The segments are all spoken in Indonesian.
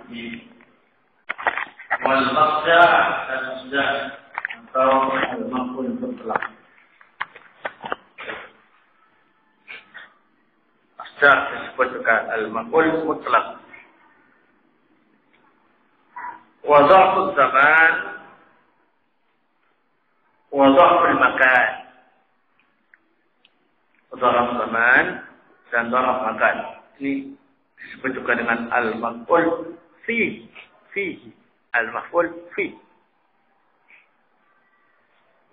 Wal maqda dan sudah atau al-maqul mutlaq. Masdar disebut juga al-maqul mutlaq. Wa dha'ful zaman wa dha'ful makan. Dha'f zaman dan dha'f makan. Ini disebut juga dengan al-maqul fi. Al-maf'ul fi.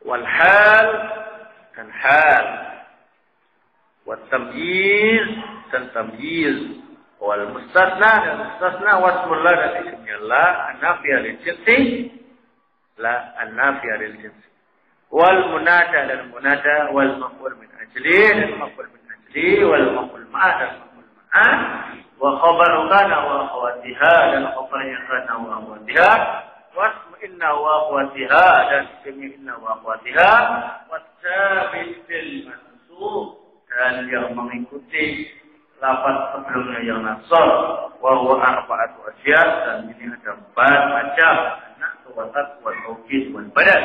Wal hal dan hal. Wat tamyiz dan tamyiz. Wal mustasna dan mustasna. Wasmul la dan isimnya la an-nafiyah lil jinsi. La an-nafiyah lil jinsi. Wal munada dan munada. Wal maf'ul min ajli dan maf'ul min ajli. Wal maf'ul ma'a dan maf'ul ma'a. Wa khabaru kana wa akhwatiha dan khabarnya kana wa akhwatiha wasmu inna wa akhwatiha dan ismnya inna wa akhwatiha wasabit bil mansub dan yang mengikuti lafaz sebelumnya yang nasab wa huwa arba'atu asyad dan ini ada 4 macam anak wasat wa tawkid wal badal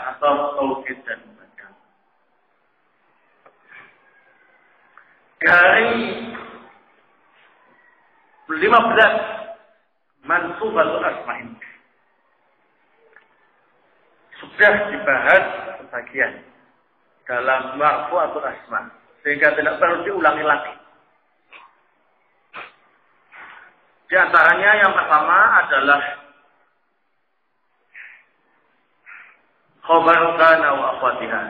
atau tawkid dan badal. Dari 15 mansubatul asma'in sudah dibahas sebagian dalam marfu'atul asma' sehingga tidak perlu diulangi lagi. Di antaranya yang pertama adalah khabar kana wa akhwatiha.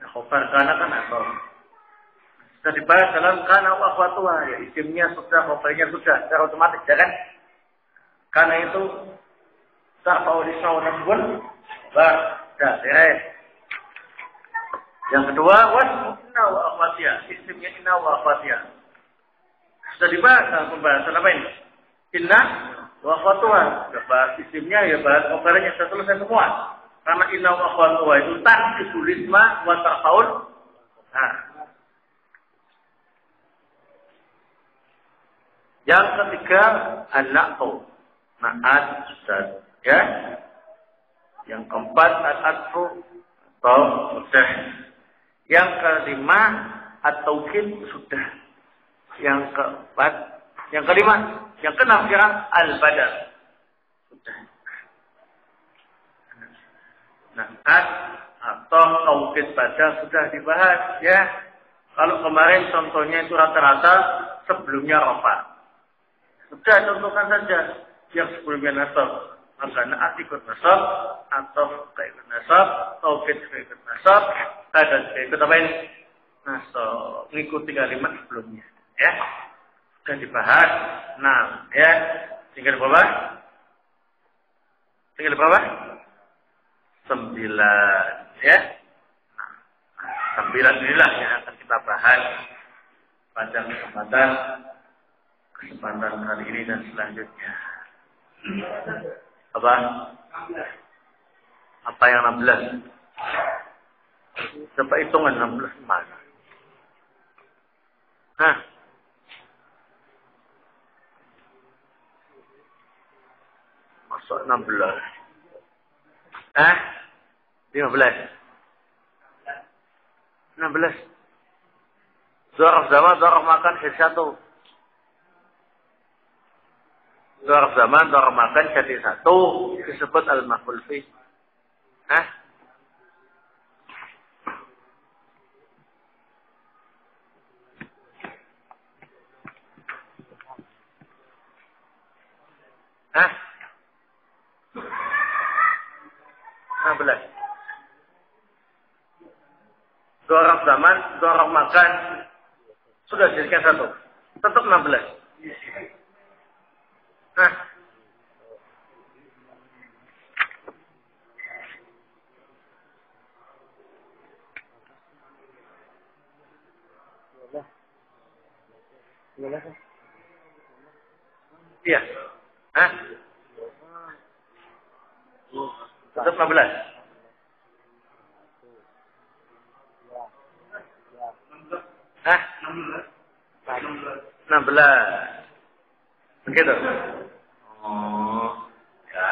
Khabar kana kan atau sudah dibahas dalam kana wa akhwatuha, ya isimnya sudah, khabarnya sudah, secara otomatis ya kan? Karena itu tarfa'u lisna wa nasbun dah beres. Yang kedua wasmu inna wa akhwatiha, isimnya inna wa akhwatiha. Sudah dibahas dalam pembahasan apa ini? Inna wa akhwatuha. Sudah bahas isimnya, ya bahas khabarnya, sudah selesai semua. Karena inna wa akhwatuha itu tanfisul isma wa tarfa'ul. Yang ketiga, an-na'tu. Na'at sudah. Ya. Yang keempat, al-atfu atau sudah. Yang kelima, at-tawkid sudah. Yang keempat, yang kelima, yang keenam sekarang al-badal. Sudah. Na'at atau tawkid badal sudah dibahas. Ya. Kalau kemarin contohnya itu rata-rata sebelumnya rofa. Sudah contohkan saja yang sebelumnya nasab. Maka na'at ikut nasab, atau ikut nasab, tawkid ikut nasab, dan ikut apa ini? Nasab. Mengikuti kalimat sebelumnya. Ya. Sudah dibahas. 6. Ya. Tinggal berapa? Tinggal berapa? 9. Ya. 9 inilah yang akan kita bahas pada kesempatan kali ini dan selanjutnya. Apa? Apa yang 16? Coba hitungan 16 mana? Hah? Masuk 16. 15. 16. Dzaraf zaman, dzaraf makan satu. Dzaraf zaman, dzaraf makan jadi satu, disebut al-maf'ul fi. Dzaraf zaman, dzaraf makan sudah dijadikan satu. Tetap 16. Iya. Tetap 15. 16. Begitu. Oh, ya.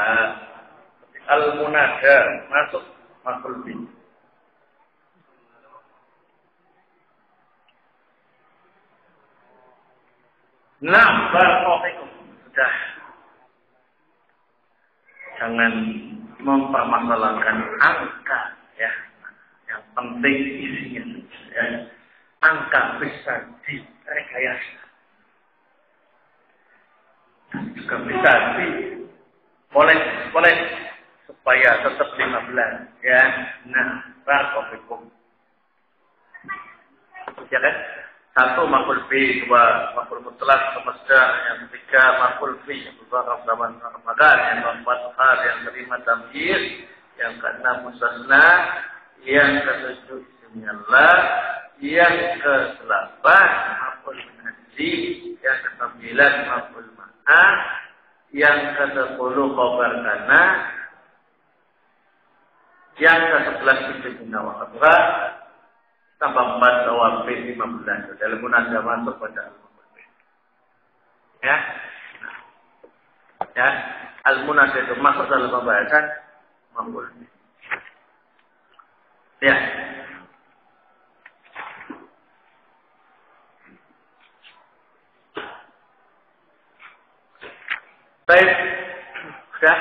Al-munada masuk maf'ul bih. Nah, barakallahu. Sudah. Jangan mempermasalahkan angka ya. Yang penting isinya ya. Angka bisa direkayasa. Juga bisa boleh supaya tetap 15 ya. Nah, barakallahu. Ya kan? Satu maf'ul bi, dua maf'ul mutlaq, masdar, yang ketiga maf'ul fi, mudhaf zaman Ramadan, yang keempat hal, yang kelima tamyiz, yang keenam mustasna, yang ketujuh ismnya Allah, yang kedelapan maf'ul minasyi, yang kesembilan maf'ul ma'ah, yang kesepuluh khabar kana, yang ke-11 ismnya wa tambah 4 awal 15 dalam munasabah masuk pada al-munasabah. Ya. Nah. Ya, al-munasabah itu masuk dalam pembahasan maf'ul. Ya. Baik. Sudah.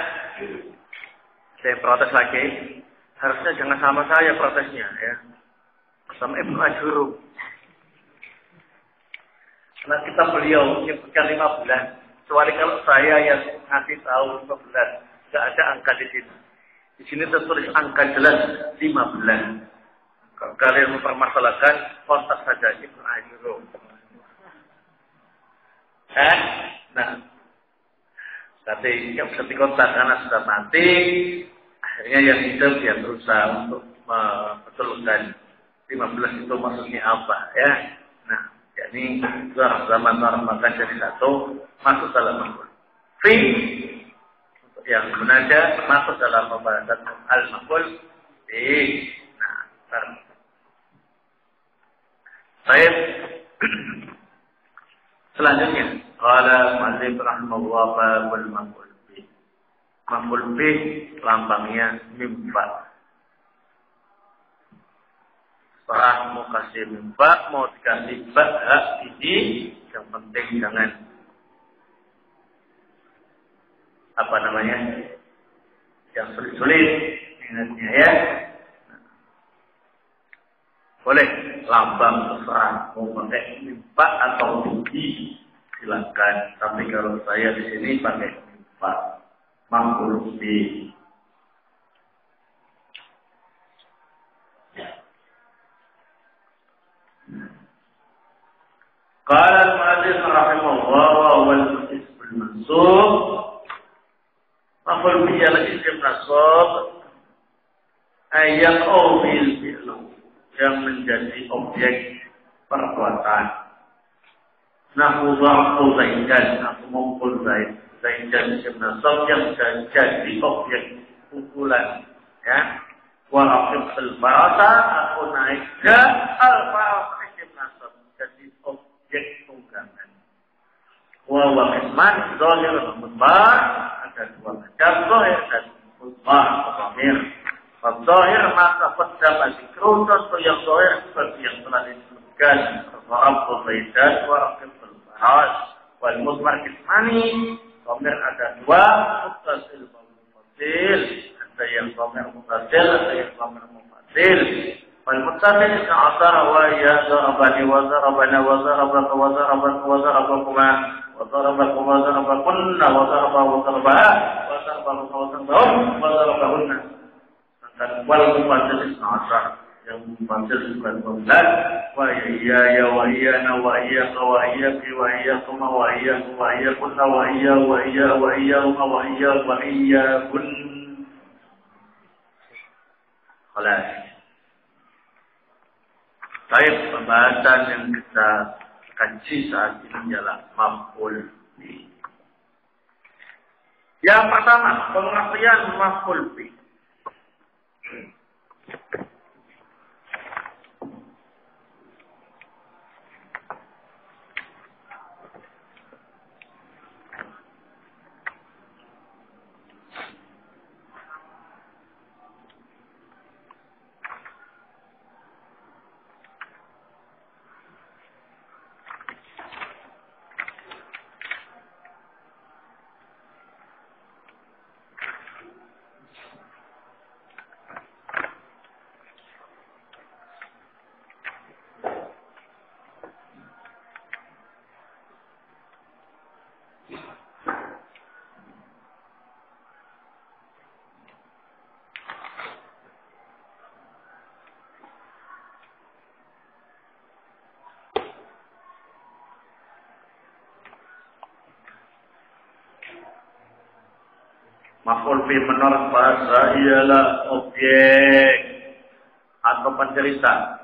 Saya protes lagi. Harusnya jangan sama saya protesnya ya. Sama Ibnu Asyurum. Karena kita beliau menyebutkan 5 bulan. Kecuali kalau saya yang ngasih tahu 5 bulan. Tidak ada angka di sini. Di sini tertulis angka jelas 5 bulan. Kalau kalian mempermasalahkan, kontak saja Ibnu Asyurum. Nah. Tapi yang bisa dikontak karena sudah mati. Akhirnya yang hidup dia berusaha untuk membetulkan 15 itu maksudnya apa ya? Nah, yakni zaman Ramadan jadi satu masuk dalam maf'ul fi untuk yang munada masuk dalam pembahasan al-maf'ul fi. Nah, baik. Selanjutnya, qala mu'allif rahimahullah babul maf'ul fi. Maf'ul fi lambangnya mim fa. Setelah mau kasih mimba, mau dikasih hak ini, yang penting jangan apa namanya, yang sulit-sulit ingatnya ya. Boleh lambang terserah mau pakai mimba atau tinggi silakan. Tapi kalau saya di sini pakai mimba, maf'ul bih. Qala al-mu'allif rahimahullah wa huwa al-ism al-mansub. Maf'ul bihi al-ism nasab ayat bil fi'lu yang menjadi objek perbuatan. Nahu dha'fu zaidan, aku mengumpul zaidan ism nasab yang jadi objek pukulan ya. Wa aqim al-farasa, aku naik ke al-farasa ism nasab jadi objek tunggangan. Wa qisman zahir wa mudmar, ada dua macam zahir dan mudmar atau dhamir. Zahir maka qaddama dzikru, contoh yang zahir seperti yang telah disebutkan Rabb zaidan wa aqim al-faras. Wal mudmar qismani, dhamir ada dua, muttasil wa munfasil, ada yang dhamir muttasil, ada yang dhamir munfasil. والمتصل عصر وهي ضربني وضربنا وضربك وضربك وضربكما وضربكما وضربكن وضربه وضربها وضربك وضربهم وضربهن. والمتصل عصر yang mufassir bukan pembelas wa iya wa iyana wa iyyaka wa iyyaki wa iyyakum wa iyyakum wa iyyakunna wa iya wa iya wa iyyahum wa iya wa iyyakun. Khalas. Baik, pembahasan yang kita kaji saat ini adalah maf'ul bih. Yang pertama, pengertian maf'ul bih. Maf'ul bi menurut bahasa ialah objek atau pencerita.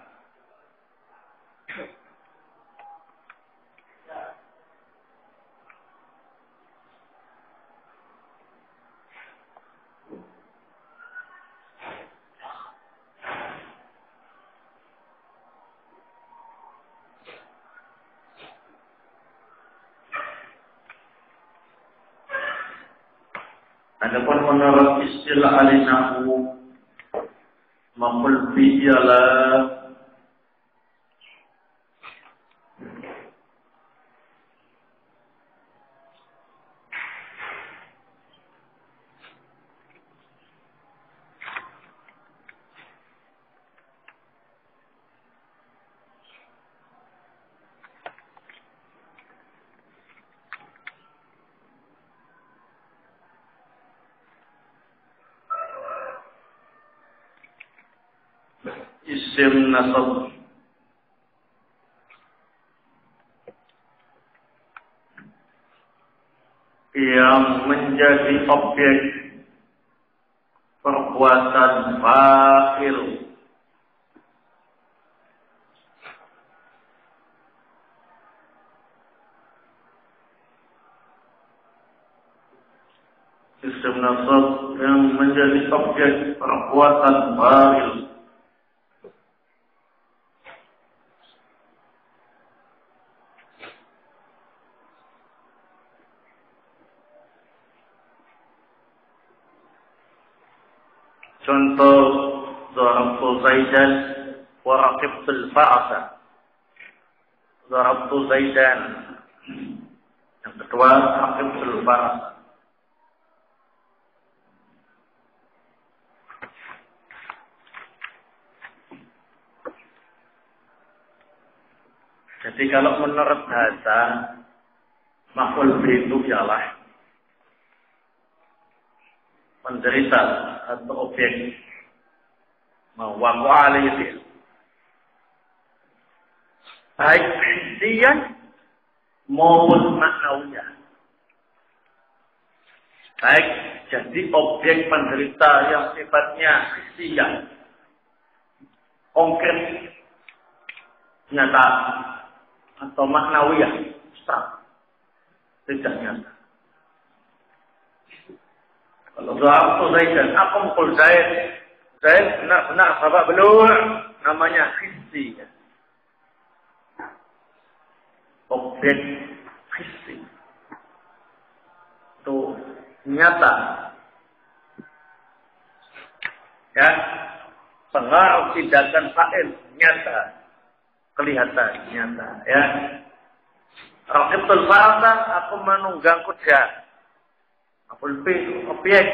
Adapun menurut istilah ahli nahwu, maf'ul bi ialah isim nasab yang menjadi objek perbuatan fa'il isim nasab yang menjadi objek perbuatan fa'il. Contoh darabtu Zaidan wa raqibtul farasa. Darabtu Zaidan. Yang kedua raqibtul farasa. Jadi kalau menurut bahasa maf'ul bi itu ialah penderita atau objek mawaqa'a alaihi baik hissiyan maupun ma'nawiyah. Baik jadi objek penderita yang sifatnya hissiyan konkret nyata atau maknawiyah abstrak tidak nyata. Kalau darabtu Zaidan, aku mukul Zaid. Zaid benar-benar babak belur, namanya hissi. Objek hissi. Itu nyata. Ya, pengaruh tindakan fa'il nyata. Kelihatan nyata, ya. Raqibtul farasa, aku menunggang kuda. Maf'ul bi objek.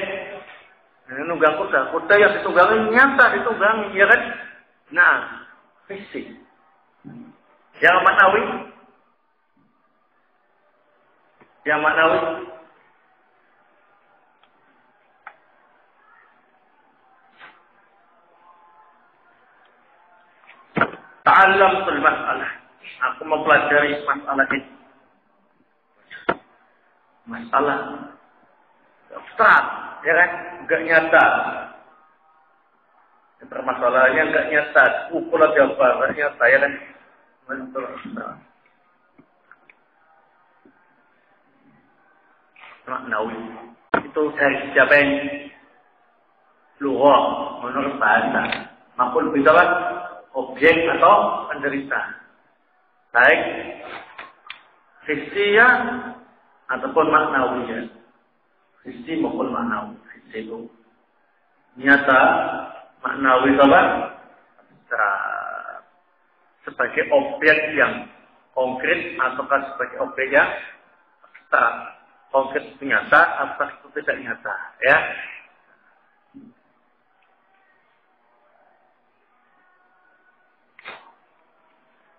Nunggang kuda. Kuda yang ditunggangi nyata ditunggangi, ya kan? Nah, fisik. Yang maknawi? Yang maknawi? Ta'allamtul mas'alah. Aku mempelajari masalah ini. Masalah abstrak, ya kan? Enggak nyata. Permasalahannya enggak nyata. Pukul aja apa, enggak nyata, ya kan? Menurut abstrak. Maknawi. Itu dari siapa yang lughah, menurut bahasa. Maf'ul bi objek atau penderita. Baik hissiya ataupun maknawiyah. Hissi maupun maknawi. Hissi itu nyata, maknawi itu apa? Sebagai objek yang konkret ataukah sebagai objek yang abstrak. Konkret itu nyata, abstrak itu tidak nyata, ya.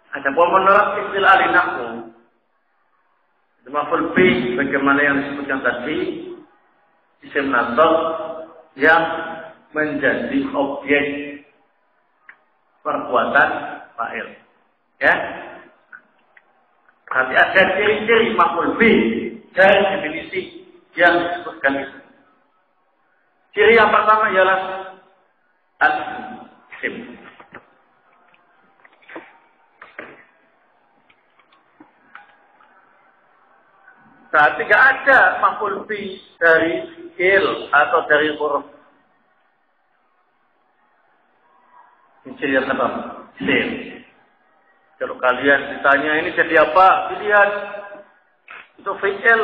Adapun menurut istilah ahli nahwu, maf'ul bi bagaimana yang disebutkan tadi, isim nasab yang menjadi objek perbuatan fa'il. Ya. Berarti ada ciri-ciri maf'ul bi dari definisi yang disebutkan itu. Ciri yang pertama ialah al-isim. Berarti tidak ada maf'ul bi dari fi'il atau dari huruf. Ini ciri yang pertama. Isim. Kalau kalian ditanya ini jadi apa? Dilihat. Itu fi'il,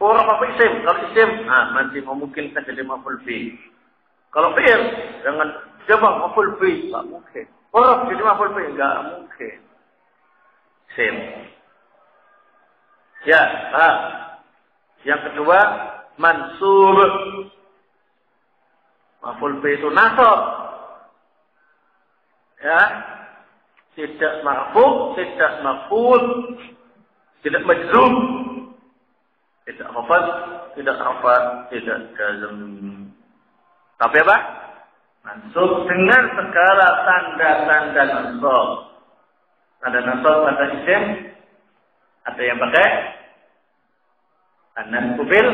huruf apa isim? Kalau isim, masih memungkinkan jadi maf'ul bi. Kalau fi'il, jangan coba maf'ul bi, enggak mungkin. Huruf jadi maf'ul bi, enggak mungkin. Isim. Ya, yang kedua, mansub. Maf'ul bi itu nasab. Ya. Tidak marfu', tidak maf'ul, tidak majzum. Tidak khafad, tidak rafat, tidak jazm. Tapi apa? Mansub dengan segala tanda-tanda nasab. Tanda nasab, tanda isim. Ada yang pakai an-nasbu bil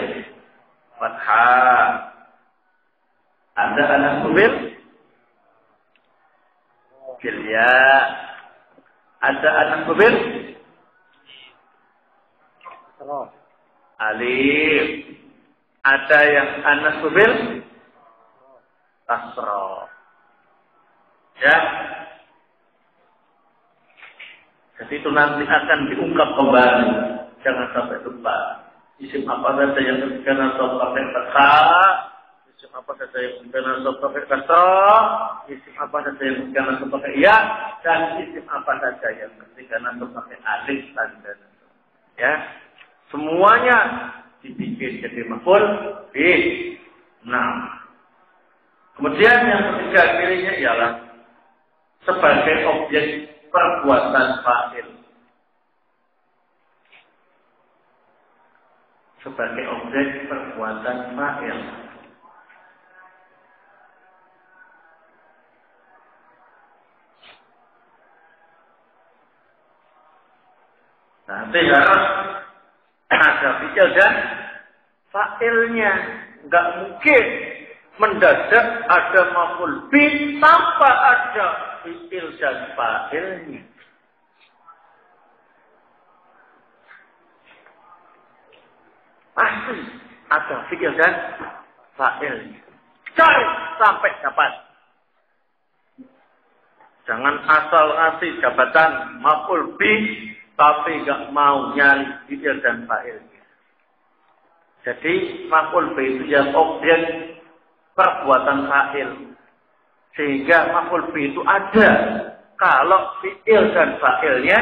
fathah. Ada an-nasbu bil ya. Ada an-nasbu bil alif. Ada yang an-nasbu bil kasrah. Ya. Jadi itu nanti akan diungkap kembali. Jangan sampai lupa. Isim apa saja yang ketika nasab pakai fathah, isim apa saja yang ketika nasab pakai kasrah, isim apa saja yang ketika nasab pakai ya, dan isim apa saja yang ketika nasab pakai alif tanda. Ya. Semuanya dibikin jadi maf'ul bih. Nah. Kemudian yang ketiga cirinya ialah sebagai objek perbuatan fa'il. Sebagai objek perbuatan fa'il. Nanti harus ada fi'il dan fa'ilnya. Enggak mungkin mendadak ada maf'ul bih tanpa ada fi'il dan fa'ilnya. Pasti ada fi'il dan fa'ilnya. Cari sampai dapat. Jangan asal ngasih jabatan maf'ul bih tapi enggak mau nyari fi'il dan fa'ilnya. Jadi maf'ul bih itu yang objek perbuatan fa'il. Sehingga maf'ul bih itu ada kalau fi'il dan fa'ilnya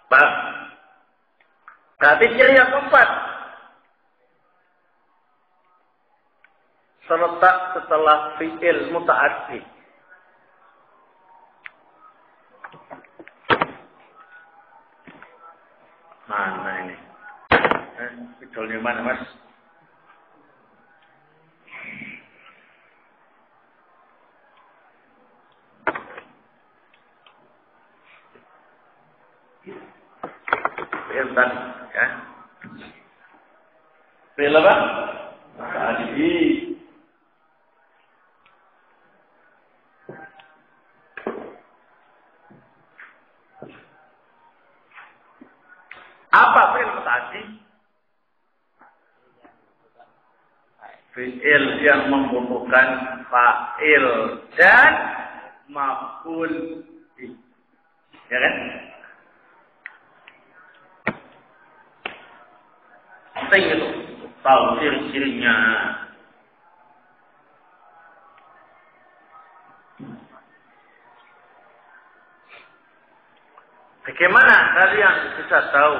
ada. Berarti ciri yang keempat, terletak setelah fi'il muta'addi. Mana ini? Spidolnya mana, Mas? Bentar, ya. Film apa? Tadi. Apa fi'il muta'addi? Fi'il yang membutuhkan fa'il dan maf'ul bih. Ya kan? Penting itu. Tahu ciri-cirinya. Bagaimana kalian bisa tahu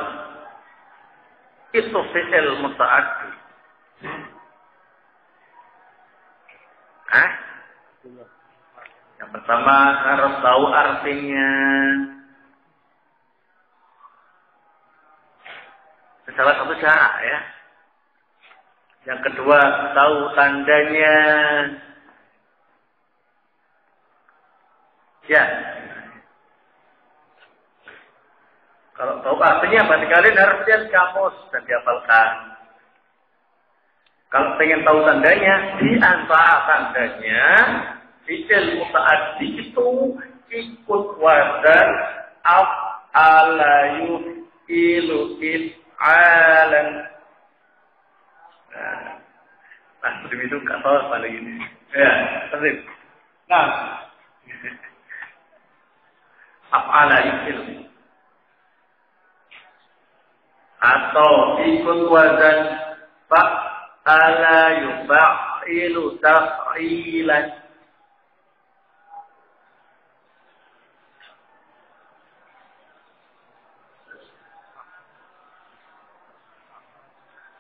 itu fi'il muta'addi? Yang pertama harus tahu artinya. Salah satu cara ya. Yang kedua tahu tandanya. Ya. Kalau tahu artinya berarti kalian harus lihat kamus dan dihafalkan. Kalau pengen tahu tandanya, di antara tandanya fi'il muta'addi itu ikut wazan af'ala yuf'ilu if'alan. Nah, demi itu nggak tahu apa lagi ini. Ya, terus. Nah, af'ala yuf'ilu atau ikut wazan fa'ala yuf'ilu taf'ilan.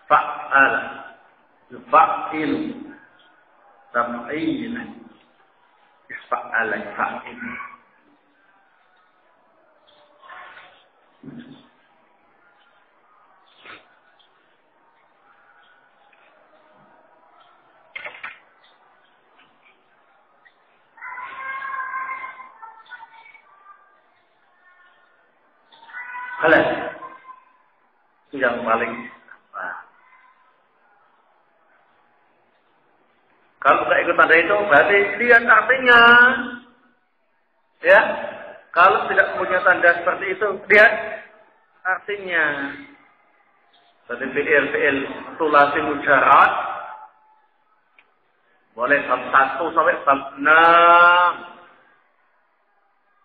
Fa'ala yuf'ilu taf'ilan. Fa'ala yuf'ilu. Halas. Itu yang paling kalau nggak ikut tanda itu berarti lihat artinya. Ya. Kalau tidak punya tanda seperti itu, lihat artinya. Berarti fi'il tulasi mujarad boleh bab 1 sampai bab 6.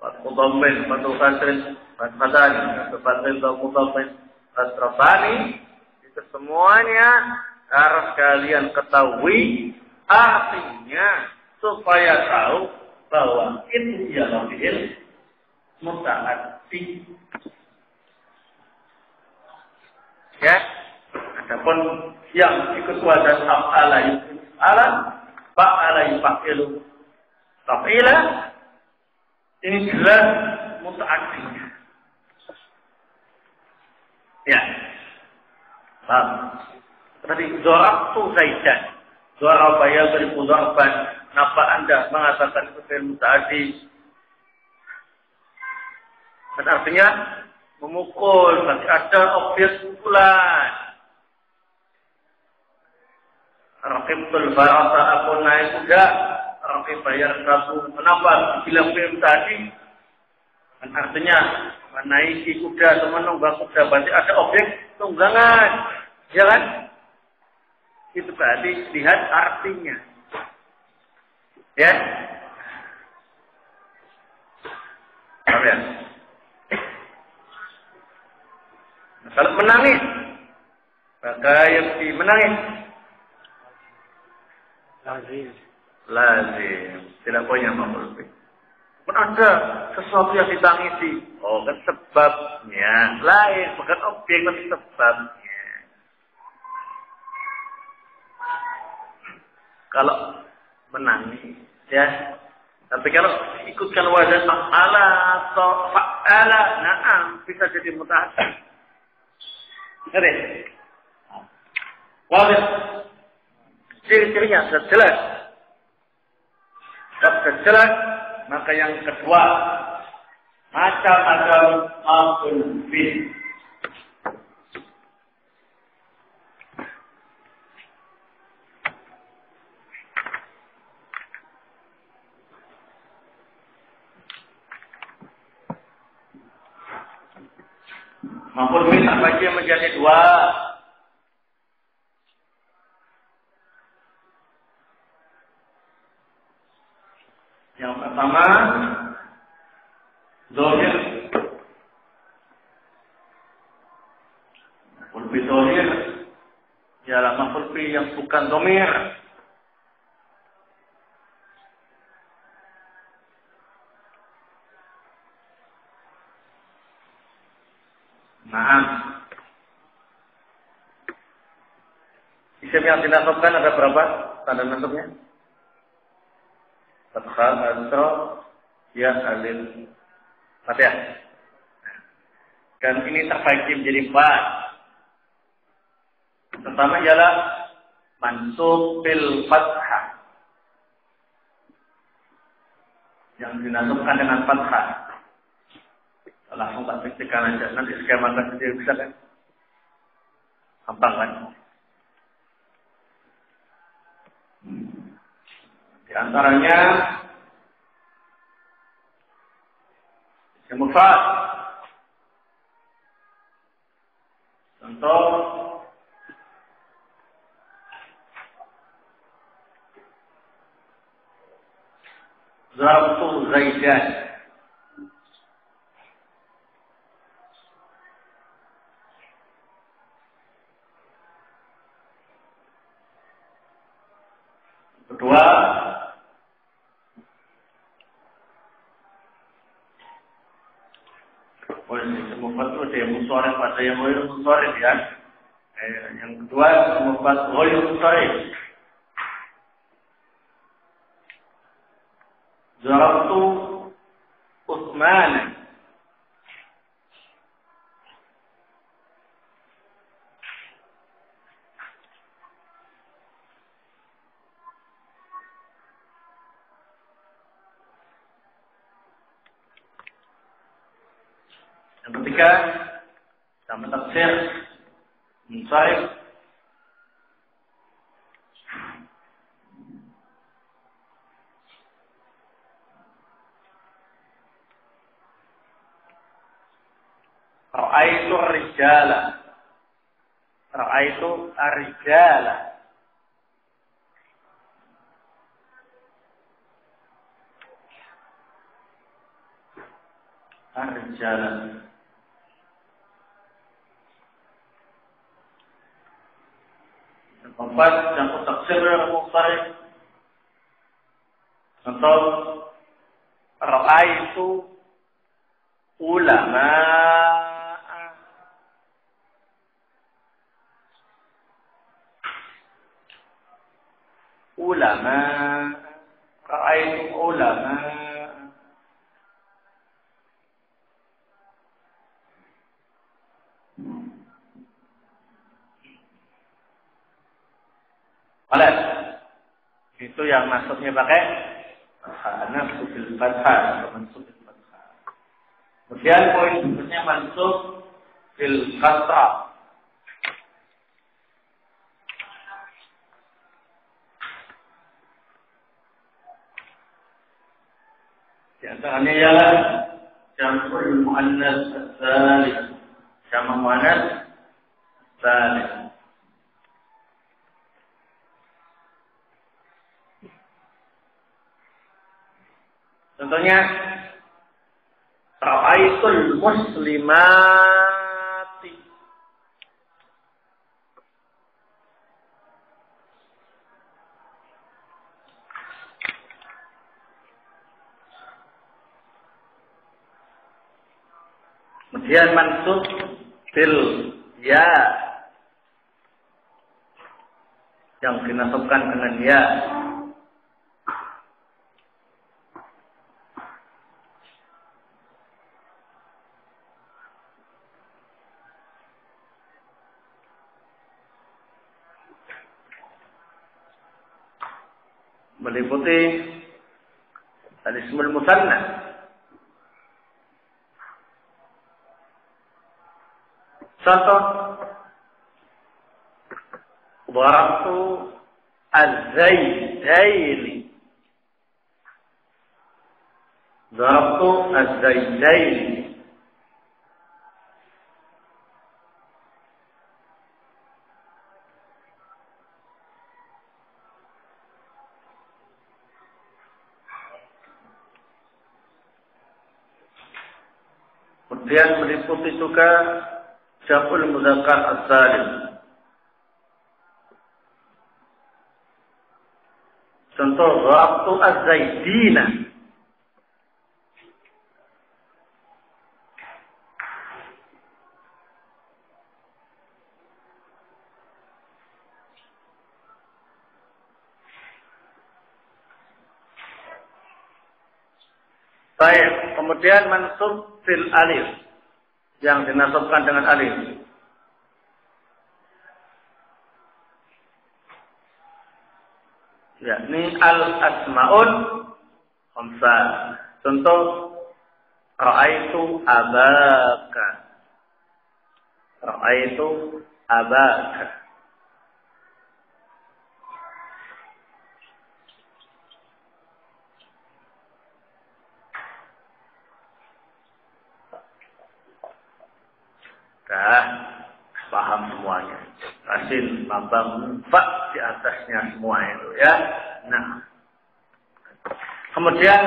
Bab mudhammin, bab kasrin, bab fatani, bab fathil, bab mudhammin, bab rafani. Itu semuanya harus kalian ketahui artinya supaya tahu bahwa itu ialah fi'il muta'addi. Ya, adapun yang ikut wazan af'ala yuf'alan, fa'ala yuf'ilu taf'ila, ini jelas muta'addi. Ya, paham? Tadi zorabtu Zaidan, zoraba yadribu zorban. Kenapa Anda mengatakan itu fi'il muta'addi? Dan artinya memukul, berarti ada objek pukulan. Raqibtul farasa, aku naik kuda. Raqib bayar kamu. Kenapa bilang fi'il tadi? Dan artinya menaiki kuda atau menunggang kuda, berarti ada objek tunggangan. Ya kan? Itu berarti lihat artinya. Ya? Paham ya? Kalau menangis, maka yang menangis lazim, tidak punya maf'ul bih. Pun ada sesuatu yang ditangisi, oh kan sebabnya lain, bukan objek tapi sebabnya. Kalau menangis, ya. Tapi kalau ikutkan wazan fa'ala atau fa'ala, na'am, bisa jadi muta'addi. Ngerti? Wajib. Ciri-cirinya sudah jelas. Kalau sudah jelas, maka yang kedua, macam-macam maf'ul bih. Maf'ul bih tak bagi menjadi dua. Yang pertama, zahir. Maf'ul bih zahir ialah maf'ul bih yang bukan dhamir. Nah, isim yang dinasabkan ada berapa tanda nasabnya? Fathah, kasra, ya, alif, fathah. Dan ini terbagi menjadi 4. Pertama ialah mansub bil fathah, yang dinasabkan dengan fathah. Langsung tak buktikan aja. Nanti skemakan sendiri bisa kan? Gampang kan? Di antaranya isim mufrad. Contoh Zarabtu Zaidan. Kedua, semua itu ada yang musorif, ada yang musorif ya. Yang kedua, semua itu musorif. Zarabtu Utsman. Yang ketiga, sama tafsir munsharif. Ra'aitu ar-rijala. Ra'aitu ar-rijala. Ar-rijala. Yang keempat, yang taksir munsharif. Contoh, ra'aitu ulama. Ulama. Ra'aitu ulama. Alat. Itu yang masuknya pakai nafsu bil fathah atau mansub bil fathah. Kemudian poin berikutnya mansub bil kasrah. Di antaranya ialah jam'ul muannats ats-tsalits. Jamak muannats ats-tsalits. Contohnya ra'aitul muslimati. Kemudian mansub bil ya yang dinasabkan dengan ya. Meliputi al-ismul musanna. Contoh, darabtu az-zaidaini. Darabtu az-zaidaini. Kemudian meliputi juga jam'ul mudzakkar as-salim. Contoh, darabtu az-zaidina. Baik, kemudian mansub fil alif yang dinasabkan dengan alif. Yakni al-asmaul khamsah. Contoh, ra'aitu abaka. Ra'aitu abaka. Dah paham semuanya. Asin, lambang, fa di atasnya semua itu ya. Nah. Kemudian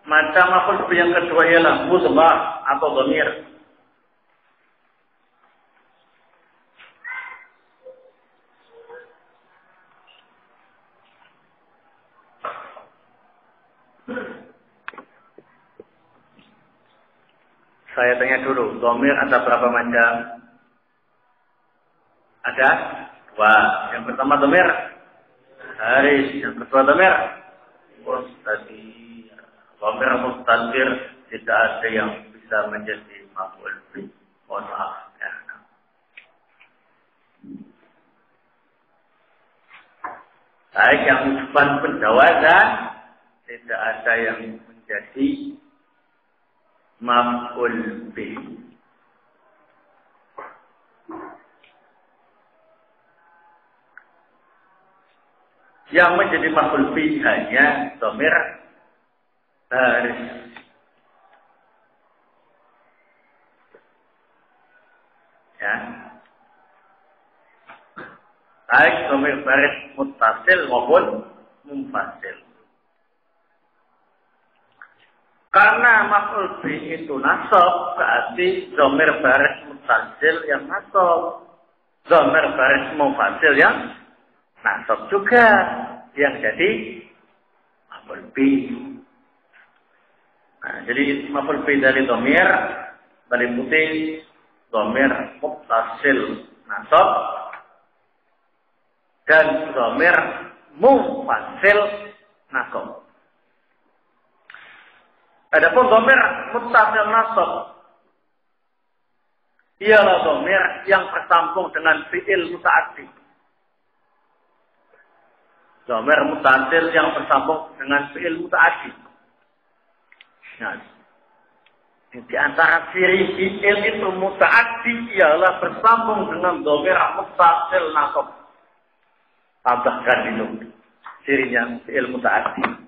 macam maf'ul yang kedua ialah mudmar atau dhamir. Saya tanya dulu, dhamir ada berapa macam? Ada dua. Yang pertama dhamir haris, yang kedua dhamir mustatir. Dhamir mustatir tidak ada yang bisa menjadi maf'ul bih. Mohon maaf ya. Baik yang ucapan penjawazan tidak ada yang menjadi maf'ul bih. Yang menjadi maf'ul bih hanya dhamir haris. Ya. Baik dhamir baris muttasil maupun munfasil. Karena maf'ul bih itu nasab, berarti dhamir baris muttasil yang nasab. Dhamir baris munfasil yang nasab juga yang jadi maf'ul bih. Nah, jadi maf'ul bih dari dhamir meliputi dhamir muttasil nasab dan dhamir munfasil nasab. Adapun dhamir muttasil nasab ialah dhamir yang bersambung dengan fi'il muta'addi. Dhamir muttasil yang bersambung dengan fi'il muta'addi. Nah, di antara ciri fi'il itu muta'addi ialah bersambung dengan dhamir muttasil nasab. Tambahkan itu cirinya fi'il muta'addi.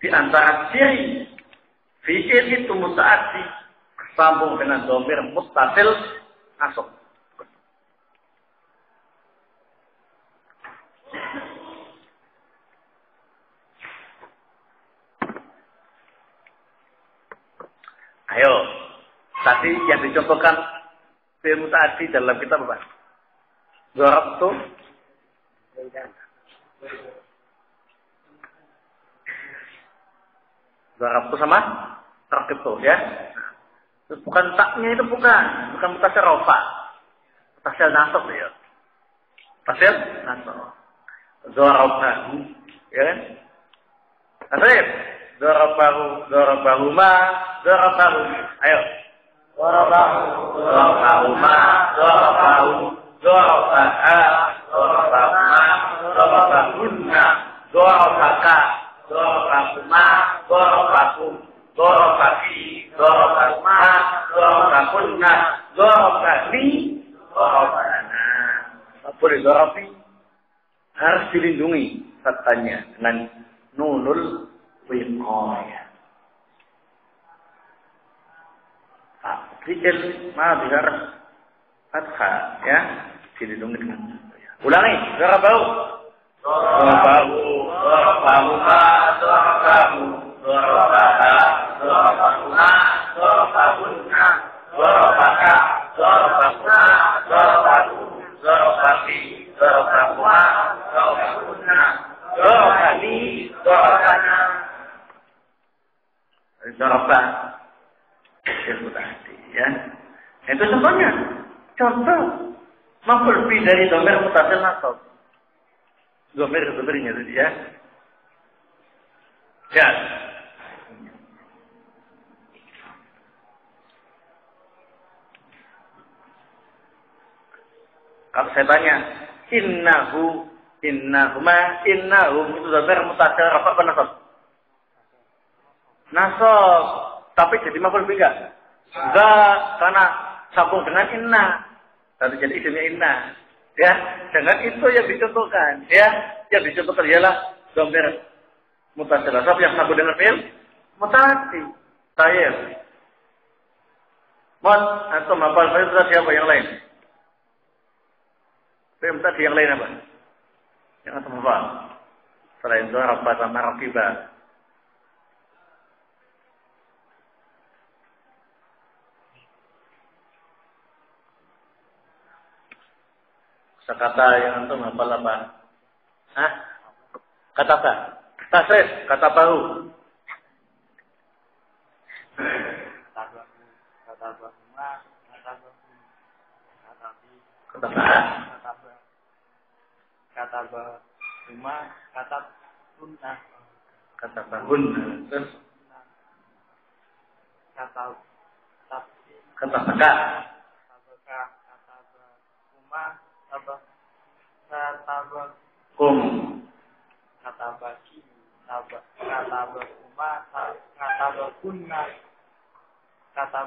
Di antara ciri fi'il itu muta'addi bersambung dengan dhamir muttasil nasab. Ayo, tadi yang dicontohkan fi'il muta'addi dalam kitab apa? Darabtu Darabtu sama rakibtu ya. Terus bukan taknya itu bukan mutasil rofa. Mutasil nasab ya. Mutasil nasab. Darabahu ya kan? Asif. Darabahuma, darabahu. Ayo. Darabahuma, darabahu, darabaha, darabahuma, darabahunna, darabaka, darabahuma, darabakum, darabaki, darabahuma, darabahunna, darabani, darabana. Boleh darabi harus dilindungi katanya dengan nunul wiqayah. Fi'il madhi harus fathah ya, dilindungi dengan ulangi. Darabahu, darabahu, darabahuma, darabahu, darabaha, darabahuma, darabahunna, darabaka, darabahuma, darabahu, darabaki, darabahuma, darabahunna, darabani, darabana. Darabah ilmu tadi ya. Itu contohnya. Contoh maf'ul bih dari dhamir muttasil nasab. Dhamir-dhamirnya tadi ya. Ya. Kalau saya tanya, innahuma, innahum itu dhamir muttasil apa nasab? Nasab, tapi jadi maf'ul bih enggak? Enggak, karena sambung dengan inna. Tadi jadi isimnya inna. Ya, dengan itu yang dicontohkan, ya. Yang dicontohkan ialah dhamir muttasil nasab yang sambung dengan fi'il muta'addi. Tayyib. Mod, atau hafal tadi apa yang lain? Film tadi yang lain apa? Yang atau hafal? Selain itu apa sama rakiba? Kata yang antum hafal apa? Hah? Kata apa? Tasrif, kata bahu. Kata bahuma, kata sunnah, kata bahun, terus kata tafsir, kata beka, kata bahuma, kata kum, kata baki, kata bahuma, kata bahunna, kata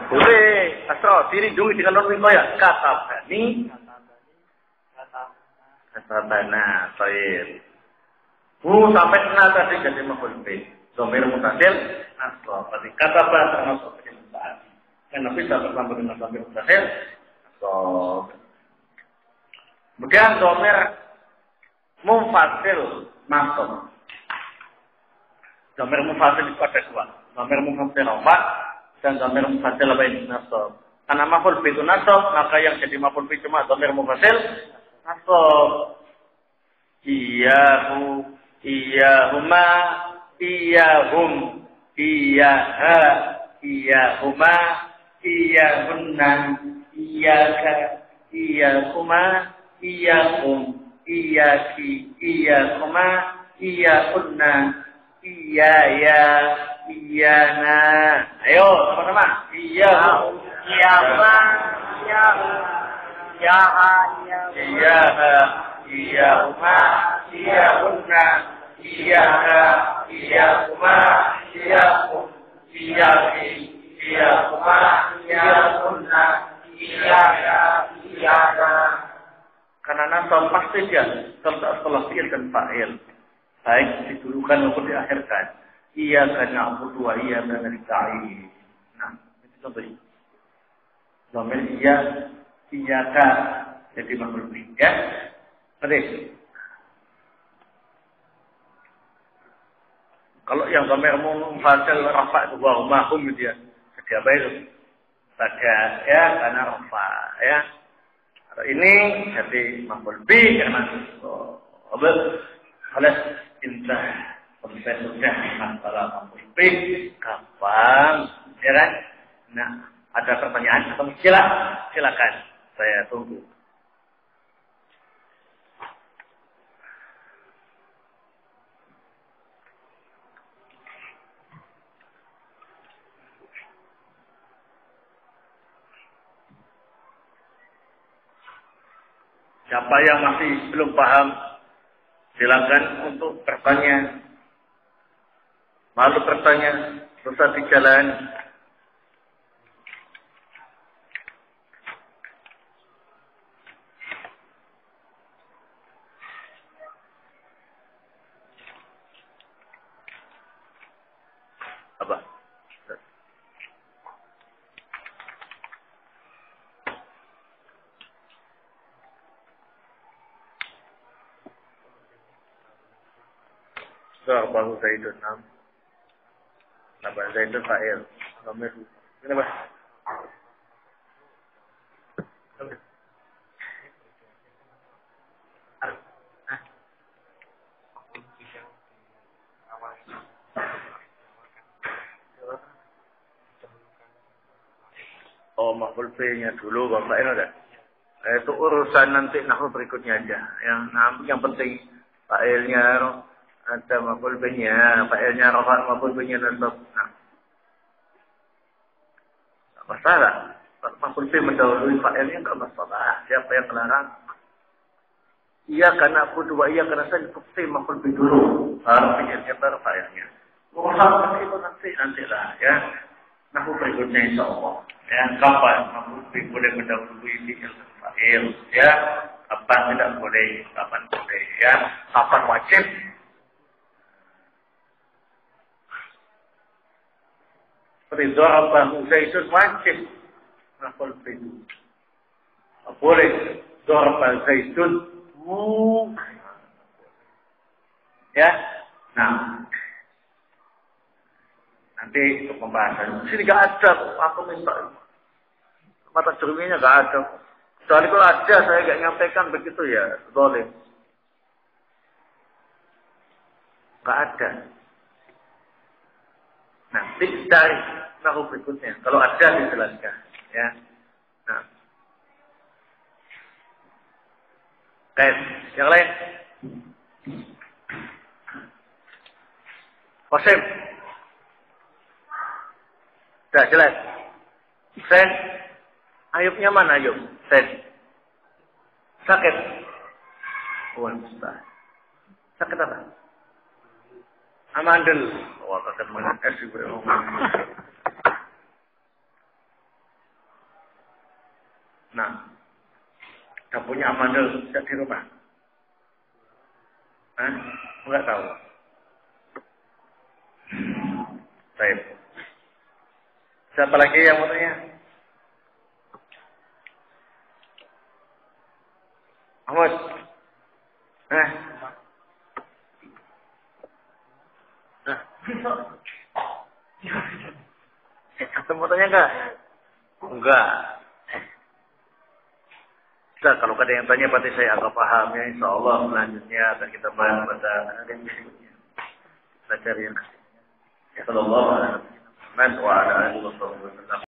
boleh. Asal diri dulu dengan non ya. Kata bani. Kata bana. Baik. Sampai kenal tadi jadi maf'ul bih. Dhamir mutasil. Asal. Berarti kata bana termasuk jadi mutasil. Karena bisa bersama dengan dhamir mutasil. Asal. Kemudian dhamir munfasil masuk. Dhamir munfasil itu ada dua. Dhamir munfasil rafa dan dhamir munfasil apa ini? Nasab. Karena maf'ul bih itu nasab, maka yang jadi maf'ul bih cuma dhamir munfasil nasab. Iyahu, iyahuma, iyahum, iyaha, iyahuma, iyahunna, iyaka, iyahuma, iyahum, iyaki, iyahuma, iyahunna, iyaya, iyana. Ayo, sama-sama. Iyahu, iyahuma, iyahu, iyaha, iyaha, iyahuma, iyahunna, iyaha, iyahuma, iyahum, iyaki, iyahuma, iyahunna, iyaya, iyana. Karena nasab pasti dia setelah fi'il dan fa'il. Baik didulukan maupun diakhirkan. Iyyaka na'budu wa iyyaka nasta'in. Nah, itu contohnya. Dhamir iyyaka jadi maf'ul bih ya. Baik. Kalau yang dhamir munfasil rafa itu wa hum dia. Jadi apa itu? Pada ya karena rafa ya. Kalau ini jadi maf'ul bih karena oleh intah sampai sudah masalah maf'ul bih kapan ya kan? Nah, ada pertanyaan atau silakan saya tunggu. Siapa yang masih belum paham, silakan untuk bertanya. Malu bertanya, susah di jalan. Apa? Bahu Zaidun nam. Nama Zaidun fa'il. Dhamir. Kenapa? Oh, maf'ul bih-nya dulu Bapak ini udah. Itu urusan nanti nahwu berikutnya aja. Yang penting fa'ilnya ada maf'ul bih-nya, fa'ilnya rafa, maf'ul bih-nya nasab. Nah, enggak masalah. Maf'ul bih mendahului fa'ilnya enggak masalah. Siapa yang melarang? Iya karena aku dua iya karena saya bukti maf'ul bih dulu. Baru fi'ilnya baru fa'ilnya. Urusan itu nantilah ya. Nahwu berikutnya insyaallah. Ya, kapan maf'ul bih boleh mendahului fi'il dan fa'il? Ya, kapan tidak boleh? Kapan boleh? Ya, kapan wajib? Seperti darabahu Zaidun wajib maf'ul bihi. Boleh daraba Zaidun ya. Nah, nanti untuk pembahasan. Sini nggak ada, aku minta mata cerminnya nggak ada. Kecuali kalau ada, saya nggak nyampaikan begitu ya, boleh. Nggak ada. Nanti dari nahu berikutnya. Kalau ada dijelaskan, ya. Nah, baik, yang lain. Qasim. Sudah jelas. Sen. Ayubnya mana Ayub? Sen. Sakit. Wah, mustahil. Sakit apa? Amandel. Wah, kakak mana? Nah. Kita punya amandel sejak di rumah. Hah? Enggak tahu. Baik. Siapa lagi yang mau tanya? Ahmad. Atau mau tanya enggak? Enggak. Nah, kalau ada yang tanya berarti saya agak paham ya. InsyaAllah selanjutnya akan kita bahas pada hari yang berikutnya. Kita cari yang sallallahu alaihi wasallam wa ala alihi wasallam.